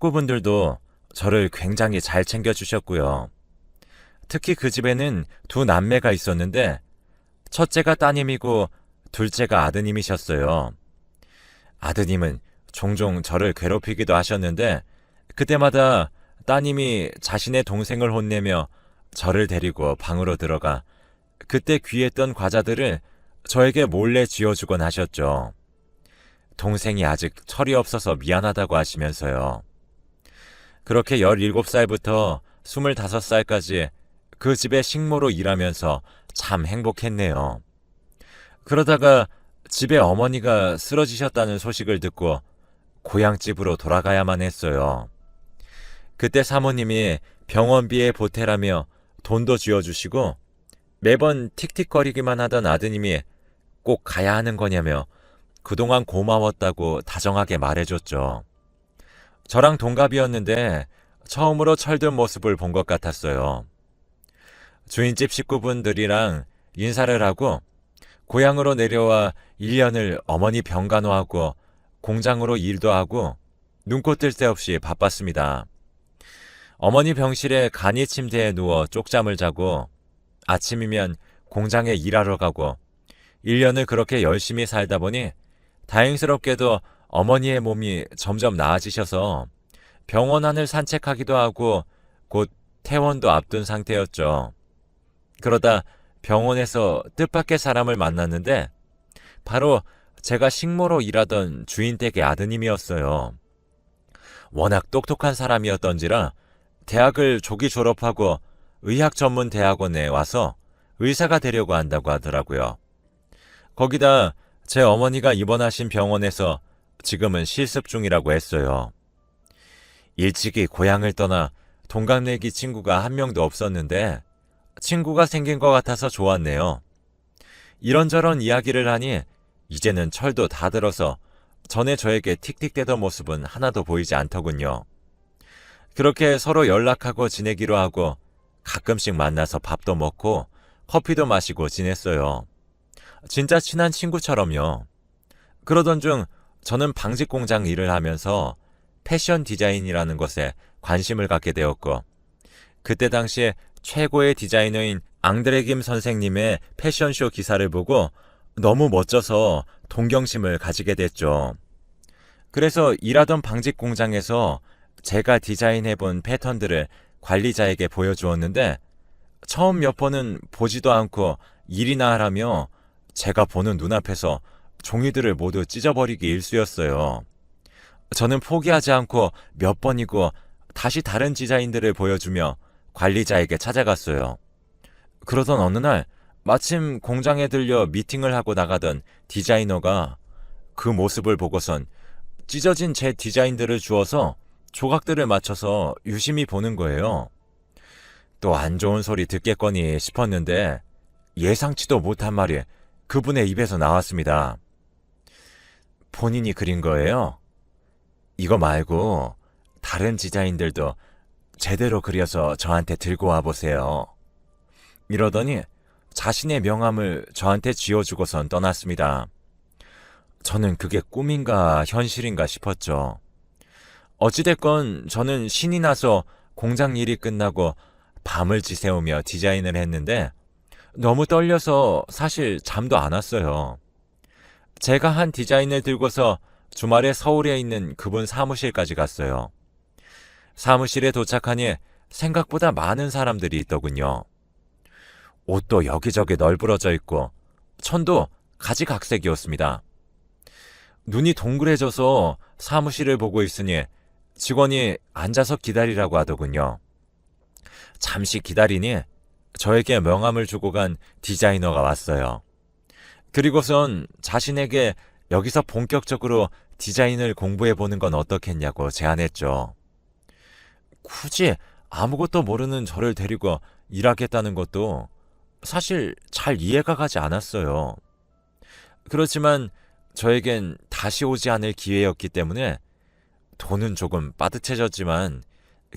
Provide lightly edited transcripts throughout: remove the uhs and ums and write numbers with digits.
식구분들도 저를 굉장히 잘 챙겨주셨고요. 특히 그 집에는 두 남매가 있었는데 첫째가 따님이고 둘째가 아드님이셨어요. 아드님은 종종 저를 괴롭히기도 하셨는데 그때마다 따님이 자신의 동생을 혼내며 저를 데리고 방으로 들어가 그때 귀했던 과자들을 저에게 몰래 쥐어주곤 하셨죠. 동생이 아직 철이 없어서 미안하다고 하시면서요. 그렇게 17살부터 25살까지 그 집에 식모로 일하면서 참 행복했네요. 그러다가 집에 어머니가 쓰러지셨다는 소식을 듣고 고향집으로 돌아가야만 했어요. 그때 사모님이 병원비에 보태라며 돈도 쥐어주시고 매번 틱틱거리기만 하던 아드님이 꼭 가야 하는 거냐며 그동안 고마웠다고 다정하게 말해줬죠. 저랑 동갑이었는데 처음으로 철든 모습을 본 것 같았어요. 주인집 식구분들이랑 인사를 하고 고향으로 내려와 1년을 어머니 병간호하고 공장으로 일도 하고 눈코 뜰 새 없이 바빴습니다. 어머니 병실에 간이 침대에 누워 쪽잠을 자고 아침이면 공장에 일하러 가고 1년을 그렇게 열심히 살다 보니 다행스럽게도 어머니의 몸이 점점 나아지셔서 병원 안을 산책하기도 하고 곧 퇴원도 앞둔 상태였죠. 그러다 병원에서 뜻밖의 사람을 만났는데 바로 제가 식모로 일하던 주인 댁의 아드님이었어요. 워낙 똑똑한 사람이었던지라 대학을 조기 졸업하고 의학전문대학원에 와서 의사가 되려고 한다고 하더라고요. 거기다 제 어머니가 입원하신 병원에서 지금은 실습 중이라고 했어요. 일찍이 고향을 떠나 동갑내기 친구가 한 명도 없었는데 친구가 생긴 것 같아서 좋았네요. 이런저런 이야기를 하니 이제는 철도 다 들어서 전에 저에게 틱틱대던 모습은 하나도 보이지 않더군요. 그렇게 서로 연락하고 지내기로 하고 가끔씩 만나서 밥도 먹고 커피도 마시고 지냈어요. 진짜 친한 친구처럼요. 그러던 중 저는 방직 공장 일을 하면서 패션 디자인이라는 것에 관심을 갖게 되었고 그때 당시에 최고의 디자이너인 앙드레 김 선생님의 패션쇼 기사를 보고 너무 멋져서 동경심을 가지게 됐죠. 그래서 일하던 방직 공장에서 제가 디자인해본 패턴들을 관리자에게 보여주었는데 처음 몇 번은 보지도 않고 일이나 하라며 제가 보는 눈앞에서 종이들을 모두 찢어버리기 일쑤였어요. 저는 포기하지 않고 몇 번이고 다시 다른 디자인들을 보여주며 관리자에게 찾아갔어요. 그러던 어느 날 마침 공장에 들려 미팅을 하고 나가던 디자이너가 그 모습을 보고선 찢어진 제 디자인들을 주어서 조각들을 맞춰서 유심히 보는 거예요. 또 안 좋은 소리 듣겠거니 싶었는데 예상치도 못한 말이 그분의 입에서 나왔습니다. 본인이 그린 거예요? 이거 말고 다른 디자인들도 제대로 그려서 저한테 들고 와보세요. 이러더니 자신의 명함을 저한테 쥐어주고선 떠났습니다. 저는 그게 꿈인가 현실인가 싶었죠. 어찌됐건 저는 신이 나서 공장 일이 끝나고 밤을 지새우며 디자인을 했는데 너무 떨려서 사실 잠도 안 왔어요. 제가 한 디자인을 들고서 주말에 서울에 있는 그분 사무실까지 갔어요. 사무실에 도착하니 생각보다 많은 사람들이 있더군요. 옷도 여기저기 널브러져 있고 천도 가지각색이었습니다. 눈이 동그래져서 사무실을 보고 있으니 직원이 앉아서 기다리라고 하더군요. 잠시 기다리니 저에게 명함을 주고 간 디자이너가 왔어요. 그리고선 자신에게 여기서 본격적으로 디자인을 공부해보는 건 어떻겠냐고 제안했죠. 굳이 아무것도 모르는 저를 데리고 일하겠다는 것도 사실 잘 이해가 가지 않았어요. 그렇지만 저에겐 다시 오지 않을 기회였기 때문에 돈은 조금 빠듯해졌지만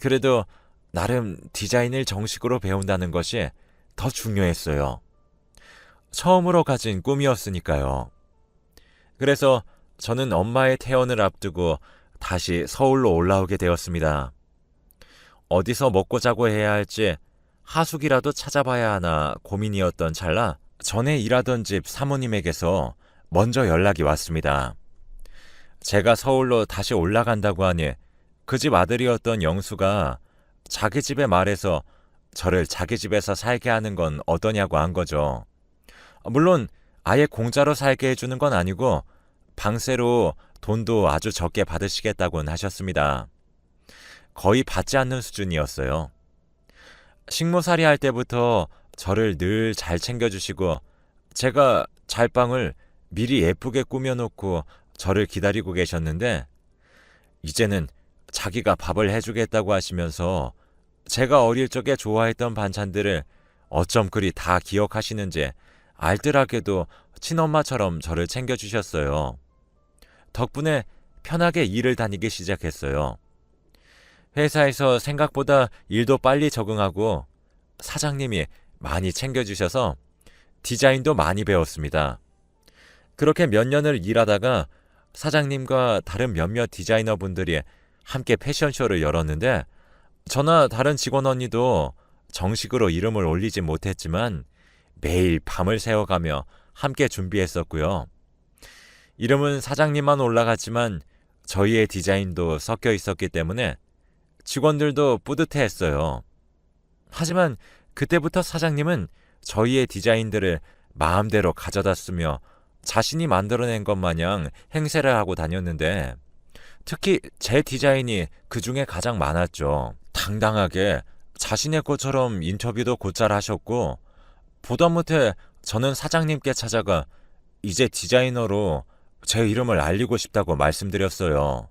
그래도 나름 디자인을 정식으로 배운다는 것이 더 중요했어요. 처음으로 가진 꿈이었으니까요. 그래서 저는 엄마의 퇴원을 앞두고 다시 서울로 올라오게 되었습니다. 어디서 먹고 자고 해야 할지 하숙이라도 찾아봐야 하나 고민이었던 찰나 전에 일하던 집 사모님에게서 먼저 연락이 왔습니다. 제가 서울로 다시 올라간다고 하니 그 집 아들이었던 영수가 자기 집에 말해서 저를 자기 집에서 살게 하는 건 어떠냐고 한 거죠. 물론 아예 공짜로 살게 해주는 건 아니고 방세로 돈도 아주 적게 받으시겠다고는 하셨습니다. 거의 받지 않는 수준이었어요. 식모살이 할 때부터 저를 늘 잘 챙겨주시고 제가 잘 방을 미리 예쁘게 꾸며놓고 저를 기다리고 계셨는데 이제는 자기가 밥을 해주겠다고 하시면서 제가 어릴 적에 좋아했던 반찬들을 어쩜 그리 다 기억하시는지 알뜰하게도 친엄마처럼 저를 챙겨주셨어요. 덕분에 편하게 일을 다니기 시작했어요. 회사에서 생각보다 일도 빨리 적응하고 사장님이 많이 챙겨주셔서 디자인도 많이 배웠습니다. 그렇게 몇 년을 일하다가 사장님과 다른 몇몇 디자이너분들이 함께 패션쇼를 열었는데 저나 다른 직원 언니도 정식으로 이름을 올리진 못했지만 매일 밤을 새워가며 함께 준비했었고요. 이름은 사장님만 올라갔지만 저희의 디자인도 섞여 있었기 때문에 직원들도 뿌듯해했어요. 하지만 그때부터 사장님은 저희의 디자인들을 마음대로 가져다 쓰며 자신이 만들어낸 것 마냥 행세를 하고 다녔는데 특히 제 디자인이 그 중에 가장 많았죠. 당당하게 자신의 것처럼 인터뷰도 곧잘 하셨고 보다 못해 저는 사장님께 찾아가 이제 디자이너로 제 이름을 알리고 싶다고 말씀드렸어요.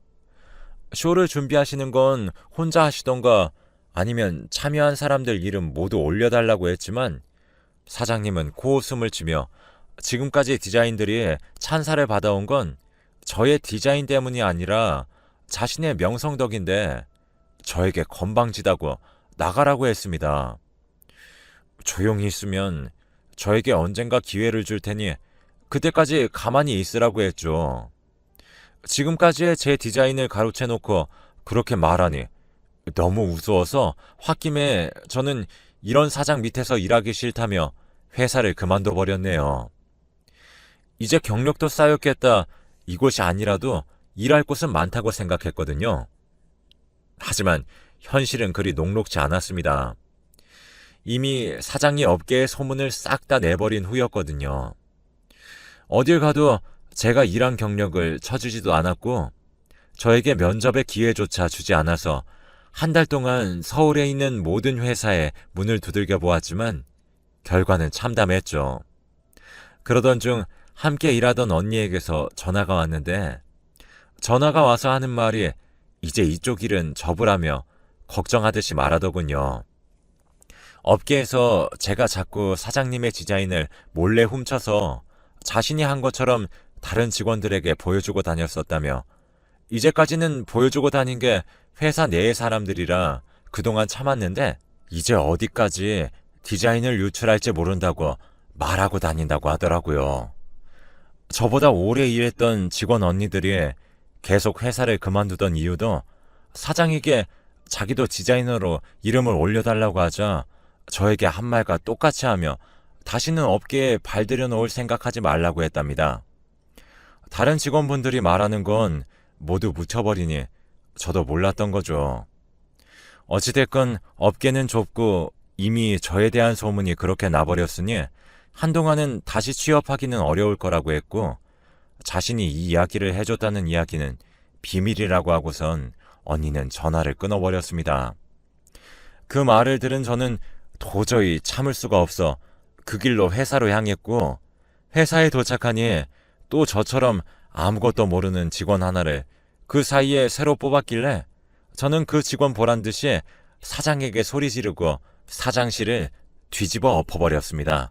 쇼를 준비하시는 건 혼자 하시던가 아니면 참여한 사람들 이름 모두 올려달라고 했지만 사장님은 코웃음을 치며 지금까지 디자인들이 찬사를 받아온 건 저의 디자인 때문이 아니라 자신의 명성 덕인데 저에게 건방지다고 나가라고 했습니다. 조용히 있으면 저에게 언젠가 기회를 줄 테니 그때까지 가만히 있으라고 했죠. 지금까지의 제 디자인을 가로채놓고 그렇게 말하니 너무 우스워서 홧김에 저는 이런 사장 밑에서 일하기 싫다며 회사를 그만둬 버렸네요. 이제 경력도 쌓였겠다. 이곳이 아니라도 일할 곳은 많다고 생각했거든요. 하지만 현실은 그리 녹록지 않았습니다. 이미 사장이 업계의 소문을 싹 다 내버린 후였거든요. 어딜 가도 제가 일한 경력을 쳐주지도 않았고 저에게 면접의 기회조차 주지 않아서 한 달 동안 서울에 있는 모든 회사에 문을 두들겨 보았지만 결과는 참담했죠. 그러던 중 함께 일하던 언니에게서 전화가 왔는데 전화가 와서 하는 말이 이제 이쪽 일은 접으라며 걱정하듯이 말하더군요. 업계에서 제가 자꾸 사장님의 디자인을 몰래 훔쳐서 자신이 한 것처럼 다른 직원들에게 보여주고 다녔었다며 이제까지는 보여주고 다닌 게 회사 내의 사람들이라 그동안 참았는데 이제 어디까지 디자인을 유출할지 모른다고 말하고 다닌다고 하더라고요. 저보다 오래 일했던 직원 언니들이 계속 회사를 그만두던 이유도 사장에게 자기도 디자이너로 이름을 올려달라고 하자 저에게 한 말과 똑같이 하며 다시는 업계에 발들여 놓을 생각하지 말라고 했답니다. 다른 직원분들이 말하는 건 모두 묻혀버리니 저도 몰랐던 거죠. 어찌됐건 업계는 좁고 이미 저에 대한 소문이 그렇게 나버렸으니 한동안은 다시 취업하기는 어려울 거라고 했고 자신이 이 이야기를 해줬다는 이야기는 비밀이라고 하고선 언니는 전화를 끊어버렸습니다. 그 말을 들은 저는 도저히 참을 수가 없어 그 길로 회사로 향했고 회사에 도착하니 또 저처럼 아무것도 모르는 직원 하나를 그 사이에 새로 뽑았길래 저는 그 직원 보란 듯이 사장에게 소리 지르고 사장실을 뒤집어 엎어버렸습니다.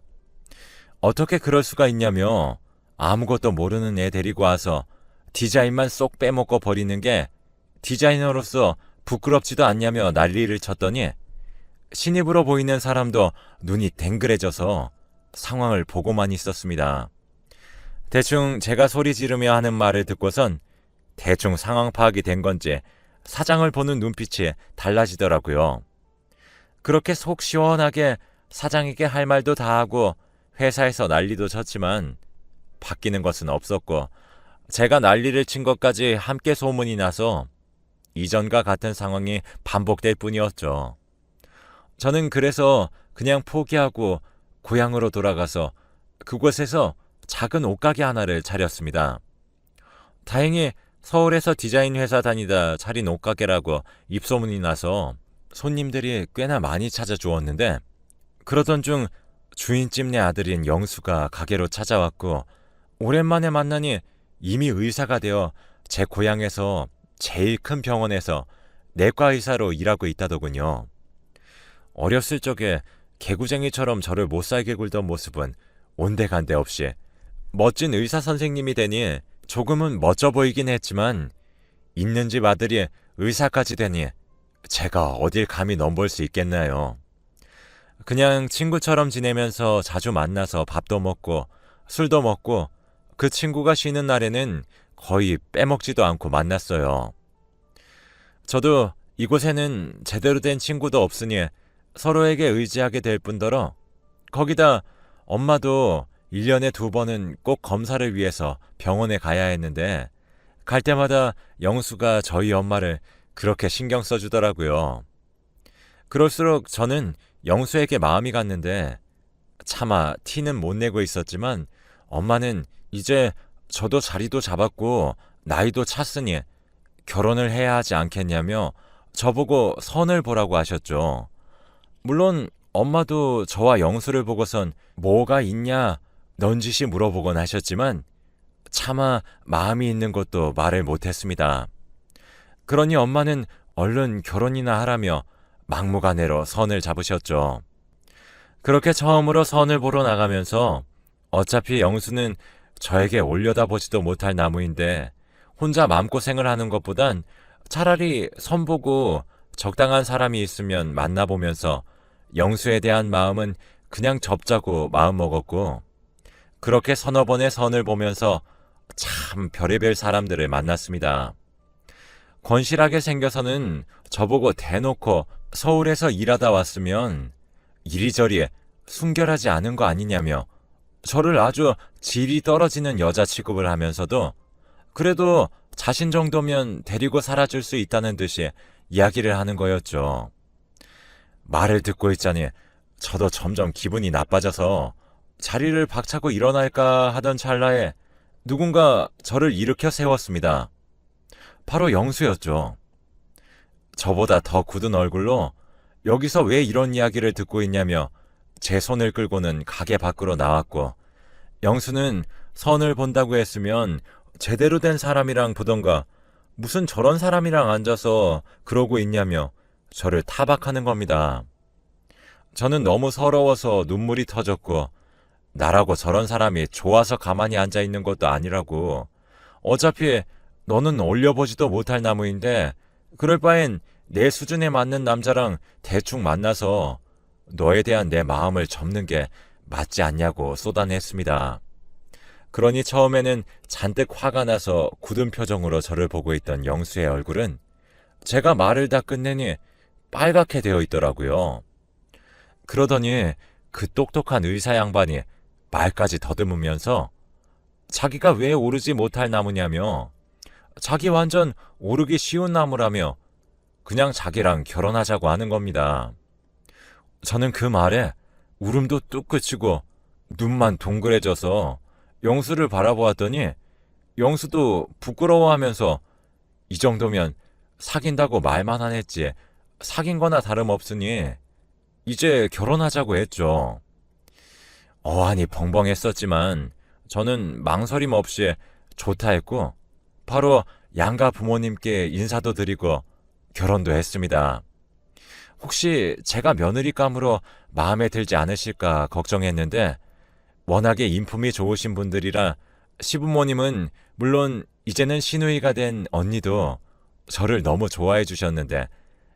어떻게 그럴 수가 있냐며 아무것도 모르는 애 데리고 와서 디자인만 쏙 빼먹고 버리는 게 디자이너로서 부끄럽지도 않냐며 난리를 쳤더니 신입으로 보이는 사람도 눈이 댕그레져서 상황을 보고만 있었습니다. 대충 제가 소리 지르며 하는 말을 듣고선 대충 상황 파악이 된 건지 사장을 보는 눈빛이 달라지더라고요. 그렇게 속 시원하게 사장에게 할 말도 다 하고 회사에서 난리도 쳤지만 바뀌는 것은 없었고, 제가 난리를 친 것까지 함께 소문이 나서 이전과 같은 상황이 반복될 뿐이었죠. 저는 그래서 그냥 포기하고 고향으로 돌아가서 그곳에서 작은 옷가게 하나를 차렸습니다. 다행히 서울에서 디자인 회사 다니다 차린 옷가게라고 입소문이 나서 손님들이 꽤나 많이 찾아주었는데, 그러던 중 주인집네 아들인 영수가 가게로 찾아왔고, 오랜만에 만나니 이미 의사가 되어 제 고향에서 제일 큰 병원에서 내과 의사로 일하고 있다더군요. 어렸을 적에 개구쟁이처럼 저를 못살게 굴던 모습은 온데간데 없이 멋진 의사 선생님이 되니 조금은 멋져 보이긴 했지만, 있는 집 아들이 의사까지 되니 제가 어딜 감히 넘볼 수 있겠나요. 그냥 친구처럼 지내면서 자주 만나서 밥도 먹고 술도 먹고, 그 친구가 쉬는 날에는 거의 빼먹지도 않고 만났어요. 저도 이곳에는 제대로 된 친구도 없으니 서로에게 의지하게 될 뿐더러, 거기다 엄마도 1년에 2번은 꼭 검사를 위해서 병원에 가야 했는데, 갈 때마다 영수가 저희 엄마를 그렇게 신경 써주더라고요. 그럴수록 저는 영수에게 마음이 갔는데, 차마 티는 못 내고 있었지만 엄마는 이제 저도 자리도 잡았고 나이도 찼으니 결혼을 해야 하지 않겠냐며 저보고 선을 보라고 하셨죠. 물론 엄마도 저와 영수를 보고선 뭐가 있냐 넌지시 물어보곤 하셨지만 차마 마음이 있는 것도 말을 못했습니다. 그러니 엄마는 얼른 결혼이나 하라며 막무가내로 선을 잡으셨죠. 그렇게 처음으로 선을 보러 나가면서 어차피 영수는 저에게 올려다보지도 못할 나무인데 혼자 마음고생을 하는 것보단 차라리 선 보고 적당한 사람이 있으면 만나보면서 영수에 대한 마음은 그냥 접자고 마음먹었고, 그렇게 서너 번의 선을 보면서 참 별의별 사람들을 만났습니다. 건실하게 생겨서는 저보고 대놓고 서울에서 일하다 왔으면 이리저리 순결하지 않은 거 아니냐며 저를 아주 질이 떨어지는 여자 취급을 하면서도 그래도 자신 정도면 데리고 살아줄 수 있다는 듯이 이야기를 하는 거였죠. 말을 듣고 있자니 저도 점점 기분이 나빠져서 자리를 박차고 일어날까 하던 찰나에 누군가 저를 일으켜 세웠습니다. 바로 영수였죠. 저보다 더 굳은 얼굴로 여기서 왜 이런 이야기를 듣고 있냐며 제 손을 끌고는 가게 밖으로 나왔고, 영수는 선을 본다고 했으면 제대로 된 사람이랑 보던가 무슨 저런 사람이랑 앉아서 그러고 있냐며 저를 타박하는 겁니다. 저는 너무 서러워서 눈물이 터졌고, 나라고 저런 사람이 좋아서 가만히 앉아 있는 것도 아니라고, 어차피 너는 올려보지도 못할 나무인데 그럴 바엔 내 수준에 맞는 남자랑 대충 만나서 너에 대한 내 마음을 접는 게 맞지 않냐고 쏟아냈습니다. 그러니 처음에는 잔뜩 화가 나서 굳은 표정으로 저를 보고 있던 영수의 얼굴은 제가 말을 다 끝내니 빨갛게 되어 있더라고요. 그러더니 그 똑똑한 의사 양반이 말까지 더듬으면서 자기가 왜 오르지 못할 나무냐며, 자기 완전 오르기 쉬운 나무라며 그냥 자기랑 결혼하자고 하는 겁니다. 저는 그 말에 울음도 뚝 그치고 눈만 동그래져서 영수를 바라보았더니 영수도 부끄러워하면서 이 정도면 사귄다고 말만 안 했지 사귄 거나 다름없으니 이제 결혼하자고 했죠. 어안이 벙벙했었지만 저는 망설임 없이 좋다 했고 바로 양가 부모님께 인사도 드리고 결혼도 했습니다. 혹시 제가 며느리감으로 마음에 들지 않으실까 걱정했는데 워낙에 인품이 좋으신 분들이라 시부모님은 물론 이제는 시누이가 된 언니도 저를 너무 좋아해 주셨는데,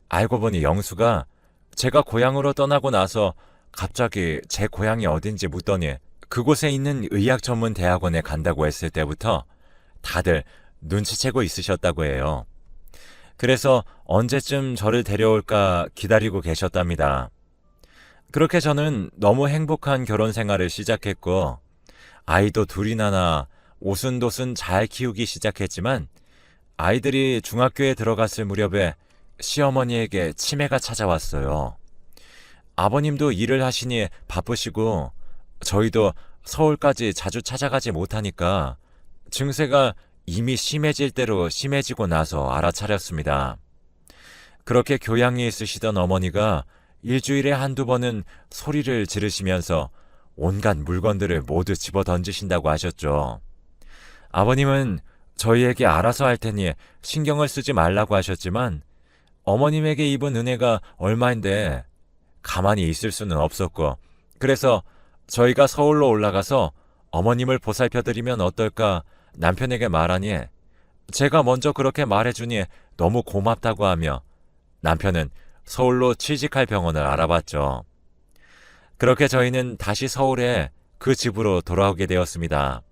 알고 보니 영수가 제가 고향으로 떠나고 나서 갑자기 제 고향이 어딘지 묻더니 그곳에 있는 의학 전문 대학원에 간다고 했을 때부터 다들 눈치채고 있으셨다고 해요. 그래서 언제쯤 저를 데려올까 기다리고 계셨답니다. 그렇게 저는 너무 행복한 결혼 생활을 시작했고, 아이도 둘이나 낳아 오순도순 잘 키우기 시작했지만, 아이들이 중학교에 들어갔을 무렵에 시어머니에게 치매가 찾아왔어요. 아버님도 일을 하시니 바쁘시고, 저희도 서울까지 자주 찾아가지 못하니까 증세가 이미 심해질 대로 심해지고 나서 알아차렸습니다. 그렇게 교양이 있으시던 어머니가 일주일에 한두 번은 소리를 지르시면서 온갖 물건들을 모두 집어 던지신다고 하셨죠. 아버님은 저희에게 알아서 할 테니 신경을 쓰지 말라고 하셨지만 어머님에게 입은 은혜가 얼마인데 가만히 있을 수는 없었고, 그래서 저희가 서울로 올라가서 어머님을 보살펴드리면 어떨까 남편에게 말하니 제가 먼저 그렇게 말해주니 너무 고맙다고 하며 남편은 서울로 취직할 병원을 알아봤죠. 그렇게 저희는 다시 서울에 그 집으로 돌아오게 되었습니다.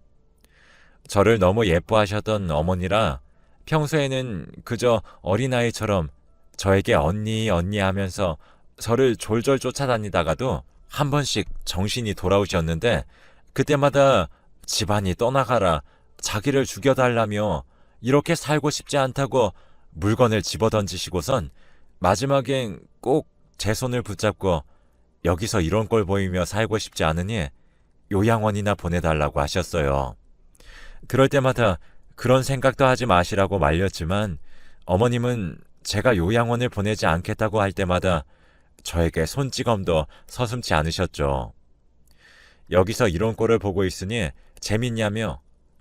저를 너무 예뻐하셨던 어머니라 평소에는 그저 어린아이처럼 저에게 언니 언니 하면서 저를 졸졸 쫓아다니다가도 한 번씩 정신이 돌아오셨는데 그때마다 집안이 떠나가라, 자기를 죽여달라며 이렇게 살고 싶지 않다고 물건을 집어던지시고선 마지막엔 꼭 제 손을 붙잡고 여기서 이런 꼴 보이며 살고 싶지 않으니 요양원이나 보내달라고 하셨어요. 그럴 때마다 그런 생각도 하지 마시라고 말렸지만 어머님은 제가 요양원을 보내지 않겠다고 할 때마다 저에게 손찌검도 서슴지 않으셨죠. 여기서 이런 꼴을 보고 있으니 재밌냐며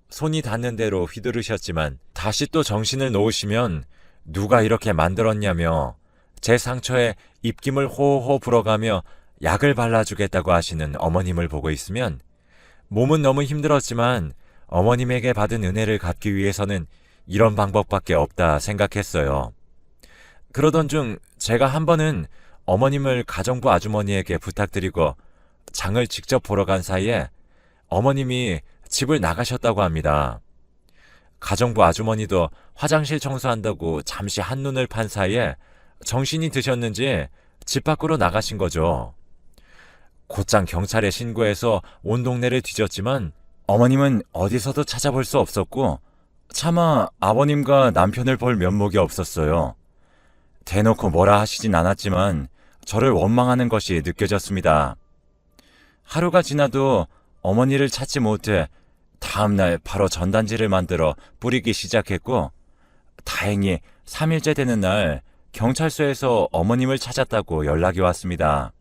손이 닿는 대로 휘두르셨지만 다시 또 정신을 놓으시면 누가 이렇게 만들었냐며 제 상처에 입김을 호호 불어가며 약을 발라주겠다고 하시는 어머님을 보고 있으면 몸은 너무 힘들었지만 어머님에게 받은 은혜를 갚기 위해서는 이런 방법밖에 없다 생각했어요. 그러던 중 제가 한 번은 어머님을 가정부 아주머니에게 부탁드리고 장을 직접 보러 간 사이에 어머님이 집을 나가셨다고 합니다. 가정부 아주머니도 화장실 청소한다고 잠시 한눈을 판 사이에 정신이 드셨는지 집 밖으로 나가신 거죠. 곧장 경찰에 신고해서 온 동네를 뒤졌지만 어머님은 어디서도 찾아볼 수 없었고 차마 아버님과 남편을 볼 면목이 없었어요. 대놓고 뭐라 하시진 않았지만 저를 원망하는 것이 느껴졌습니다. 하루가 지나도 어머니를 찾지 못해 다음날 바로 전단지를 만들어 뿌리기 시작했고 다행히 3일째 되는 날 경찰서에서 어머님을 찾았다고 연락이 왔습니다.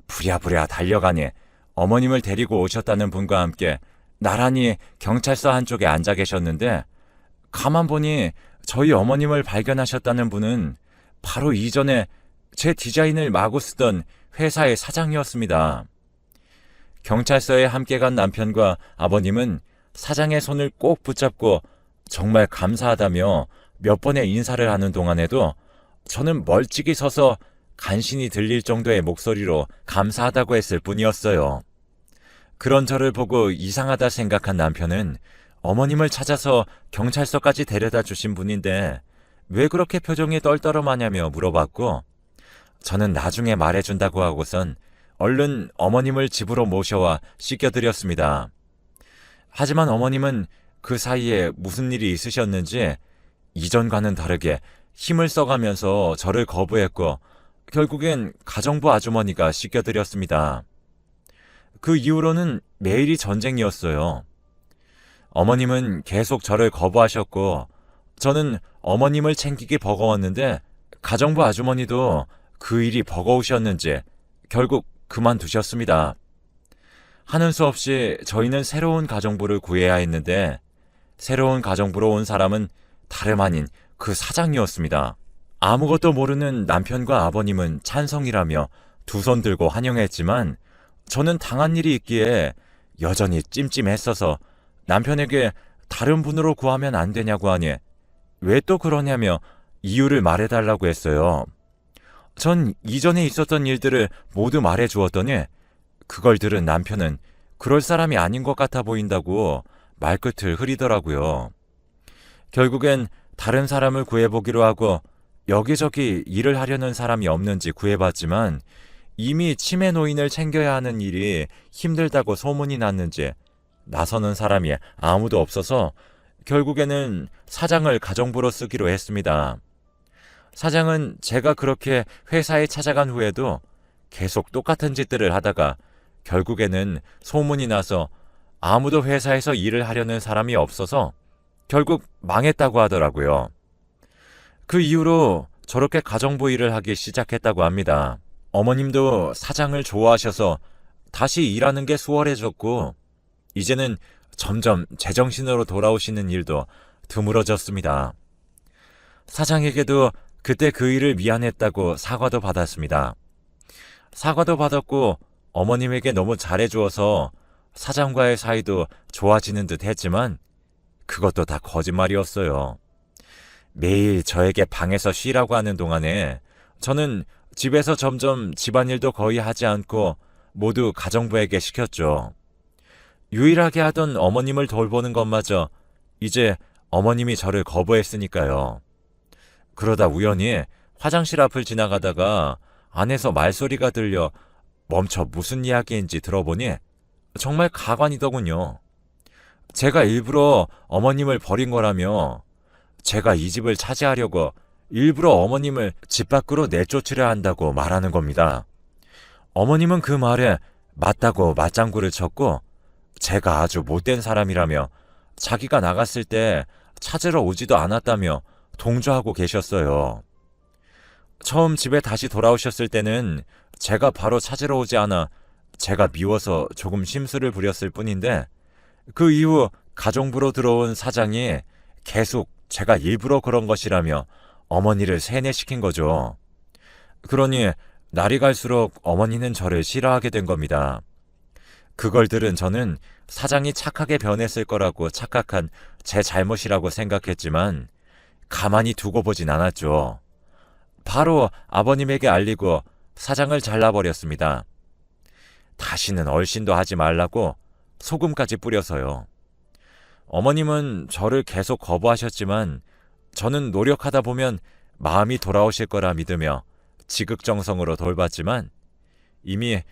부랴부랴 달려가니 어머님을 데리고 오셨다는 분과 함께 나란히 경찰서 한쪽에 앉아 계셨는데 가만 보니 저희 어머님을 발견하셨다는 분은 바로 이전에 제 디자인을 마구 쓰던 회사의 사장이었습니다. 경찰서에 함께 간 남편과 아버님은 사장의 손을 꼭 붙잡고 정말 감사하다며 몇 번의 인사를 하는 동안에도 저는 멀찍이 서서 간신히 들릴 정도의 목소리로 감사하다고 했을 뿐이었어요. 그런 저를 보고 이상하다 생각한 남편은 어머님을 찾아서 경찰서까지 데려다 주신 분인데 왜 그렇게 표정이 떨떠름하냐며 물어봤고 저는 나중에 말해준다고 하고선 얼른 어머님을 집으로 모셔와 씻겨드렸습니다. 하지만 어머님은 그 사이에 무슨 일이 있으셨는지 이전과는 다르게 힘을 써가면서 저를 거부했고 결국엔 가정부 아주머니가 씻겨드렸습니다. 그 이후로는 매일이 전쟁이었어요. 어머님은 계속 저를 거부하셨고 저는 어머님을 챙기기 버거웠는데 가정부 아주머니도 그 일이 버거우셨는지 결국 그만두셨습니다. 하는 수 없이 저희는 새로운 가정부를 구해야 했는데 새로운 가정부로 온 사람은 다름 아닌 그 사장이었습니다. 아무것도 모르는 남편과 아버님은 찬성이라며 두 손 들고 환영했지만 저는 당한 일이 있기에 여전히 찜찜했어서 남편에게 다른 분으로 구하면 안 되냐고 하니 왜 또 그러냐며 이유를 말해달라고 했어요. 전 이전에 있었던 일들을 모두 말해주었더니 그걸 들은 남편은 그럴 사람이 아닌 것 같아 보인다고 말끝을 흐리더라고요. 결국엔 다른 사람을 구해보기로 하고 여기저기 일을 하려는 사람이 없는지 구해봤지만 이미 치매 노인을 챙겨야 하는 일이 힘들다고 소문이 났는지 나서는 사람이 아무도 없어서 결국에는 사장을 가정부로 쓰기로 했습니다. 사장은 제가 그렇게 회사에 찾아간 후에도 계속 똑같은 짓들을 하다가 결국에는 소문이 나서 아무도 회사에서 일을 하려는 사람이 없어서 결국 망했다고 하더라고요. 그 이후로 저렇게 가정부 일을 하기 시작했다고 합니다. 어머님도 사장을 좋아하셔서 다시 일하는 게 수월해졌고 이제는 점점 제정신으로 돌아오시는 일도 드물어졌습니다. 사장에게도 그때 그 일을 미안했다고 사과도 받았습니다. 사과도 받았고 어머님에게 너무 잘해주어서 사장과의 사이도 좋아지는 듯 했지만 그것도 다 거짓말이었어요. 매일 저에게 방에서 쉬라고 하는 동안에 저는 집에서 점점 집안일도 거의 하지 않고 모두 가정부에게 시켰죠. 유일하게 하던 어머님을 돌보는 것마저 이제 어머님이 저를 거부했으니까요. 그러다 우연히 화장실 앞을 지나가다가 안에서 말소리가 들려 멈춰 무슨 이야기인지 들어보니 정말 가관이더군요. 제가 일부러 어머님을 버린 거라며 제가 이 집을 차지하려고 일부러 어머님을 집 밖으로 내쫓으려 한다고 말하는 겁니다. 어머님은 그 말에 맞다고 맞장구를 쳤고 제가 아주 못된 사람이라며 자기가 나갔을 때 찾으러 오지도 않았다며 동조하고 계셨어요. 처음 집에 다시 돌아오셨을 때는 제가 바로 찾으러 오지 않아 제가 미워서 조금 심술을 부렸을 뿐인데 그 이후 가정부로 들어온 사장이 계속 제가 일부러 그런 것이라며 어머니를 세뇌시킨 거죠. 그러니 날이 갈수록 어머니는 저를 싫어하게 된 겁니다. 그걸 들은 저는 사장이 착하게 변했을 거라고 착각한 제 잘못이라고 생각했지만 가만히 두고 보진 않았죠. 바로 아버님에게 알리고 사장을 잘라버렸습니다. 다시는 얼씬도 하지 말라고 소금까지 뿌려서요. 어머님은 저를 계속 거부하셨지만 저는 노력하다 보면 마음이 돌아오실 거라 믿으며 지극정성으로 돌봤지만 이미